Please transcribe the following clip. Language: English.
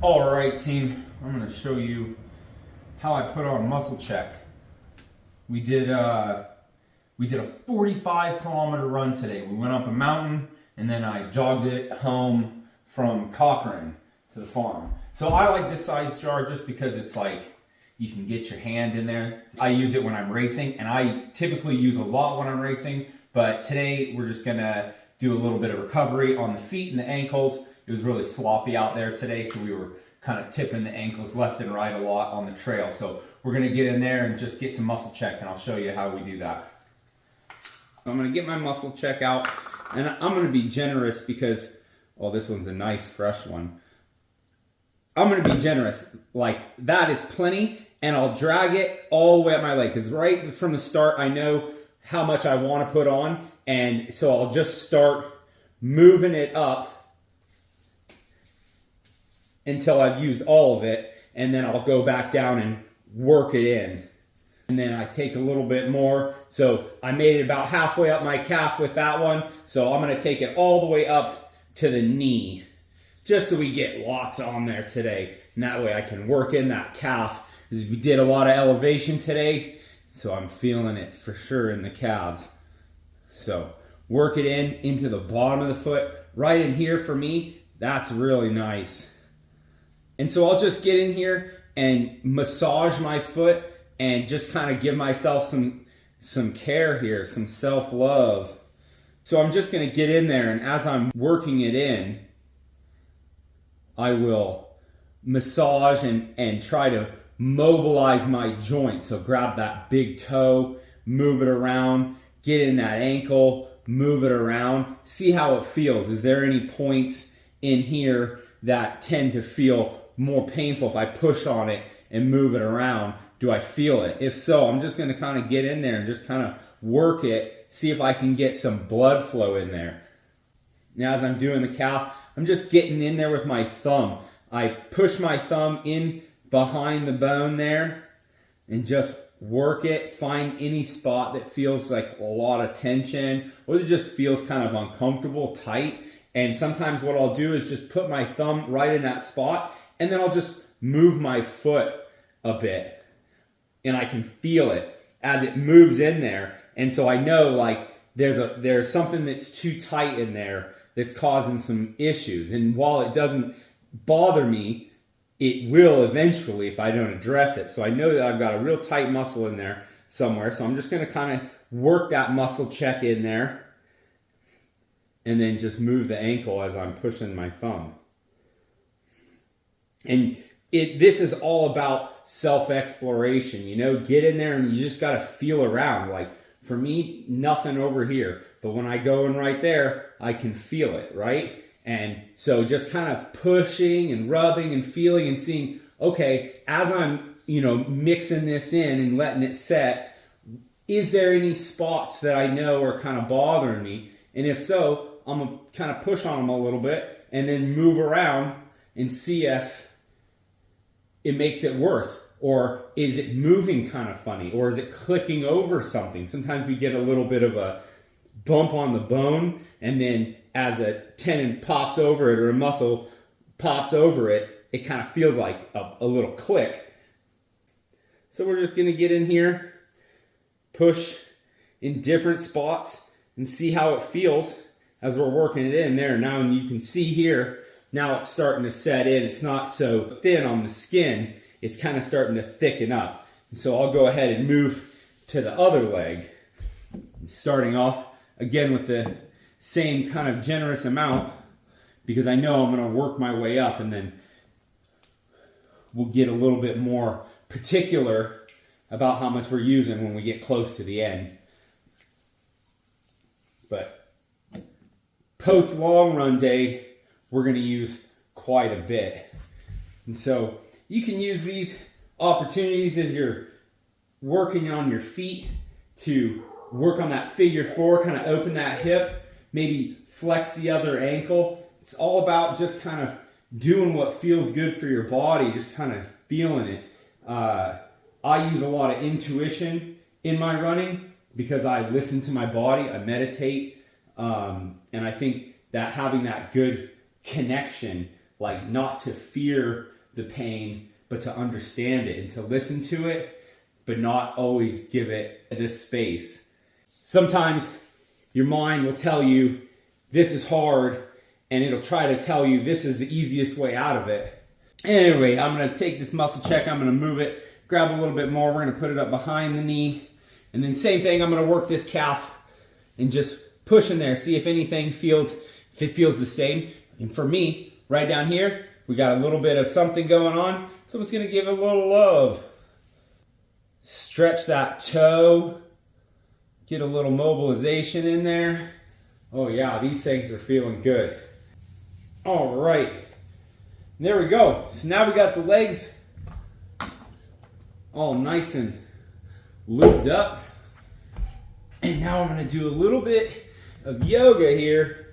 All right, team, I'm going to show you how I put on muscle check. We did a 45-kilometer run today. We went up a mountain and then I jogged it home from Cochrane to the farm. So I like this size jar just because it's like you can get your hand in there. I use it when I'm racing, and I typically use a lot when I'm racing, but today we're just gonna do a little bit of recovery on the feet and the ankles. It was really sloppy out there today, so we were kind of tipping the ankles left and right a lot on the trail. So we're gonna get in there and just get some muscle check, and I'll show you how we do that. I'm gonna get my muscle check out, and I'm gonna be generous because, oh, this one's a nice fresh one. I'm gonna be generous, like that is plenty, and I'll drag it all the way up my leg, because right from the start I know how much I want to put on, and so I'll just start moving it up until I've used all of it, and then I'll go back down and work it in. And then I take a little bit more, so I made it about halfway up my calf with that one, so I'm gonna take it all the way up to the knee, just so we get lots on there today, and that way I can work in that calf, because we did a lot of elevation today, so I'm feeling it for sure in the calves. So work it into the bottom of the foot, right in here for me. That's really nice. And so I'll just get in here and massage my foot and just kind of give myself some care here, some self-love. So I'm just gonna get in there, and as I'm working it in, I will massage and try to mobilize my joint. So grab that big toe, move it around, get in that ankle, move it around, see how it feels. Is there any points in here that tend to feel more painful if I push on it and move it around? Do I feel it? If so, I'm just gonna kind of get in there and just kind of work it, see if I can get some blood flow in there. Now as I'm doing the calf, I'm just getting in there with my thumb. I push my thumb in behind the bone there and just work it, find any spot that feels like a lot of tension or that just feels kind of uncomfortable, tight. And sometimes what I'll do is just put my thumb right in that spot, and then I'll just move my foot a bit, and I can feel it as it moves in there. And so I know like there's something that's too tight in there that's causing some issues. And while it doesn't bother me, it will eventually if I don't address it. So I know that I've got a real tight muscle in there somewhere. So I'm just gonna kind of work that muscle check in there and then just move the ankle as I'm pushing my thumb. And this is all about self-exploration, you know, get in there and you just gotta feel around. Like for me, nothing over here, but when I go in right there, I can feel it, right? And so just kind of pushing and rubbing and feeling and seeing, okay, as I'm, mixing this in and letting it set, is there any spots that I know are kind of bothering me? And if so, I'm gonna kind of push on them a little bit and then move around and see if it makes it worse, or is it moving kind of funny, or is it clicking over something? Sometimes we get a little bit of a bump on the bone, and then as a tendon pops over it or a muscle pops over it, it kind of feels like a little click. So we're just gonna get in here, push in different spots and see how it feels as we're working it in there. Now you can see here, now it's starting to set in. It's not so thin on the skin. It's kind of starting to thicken up. So I'll go ahead and move to the other leg. Starting off again with the same kind of generous amount, because I know I'm going to work my way up, and then we'll get a little bit more particular about how much we're using when we get close to the end. But post long run day, we're going to use quite a bit. And so you can use these opportunities as you're working on your feet to work on that figure four, kind of open that hip, maybe flex the other ankle. It's all about just kind of doing what feels good for your body, just kind of feeling it. I use a lot of intuition in my running because I listen to my body, I meditate, and I think that having that good connection like not to fear the pain, but to understand it and to listen to it, but not always give it this space. Sometimes your mind will tell you this is hard, and it'll try to tell you this is the easiest way out of it. Anyway, I'm gonna take this muscle check, I'm gonna move it, grab a little bit more, we're gonna put it up behind the knee, and then same thing, I'm gonna work this calf and just push in there, see if anything feels, if it feels the same. And for me, right down here, we got a little bit of something going on, so I'm just gonna give it a little love. Stretch that toe, get a little mobilization in there. Oh yeah, these things are feeling good. All right, there we go. So now we got the legs all nice and lubed up. And now I'm gonna do a little bit of yoga here.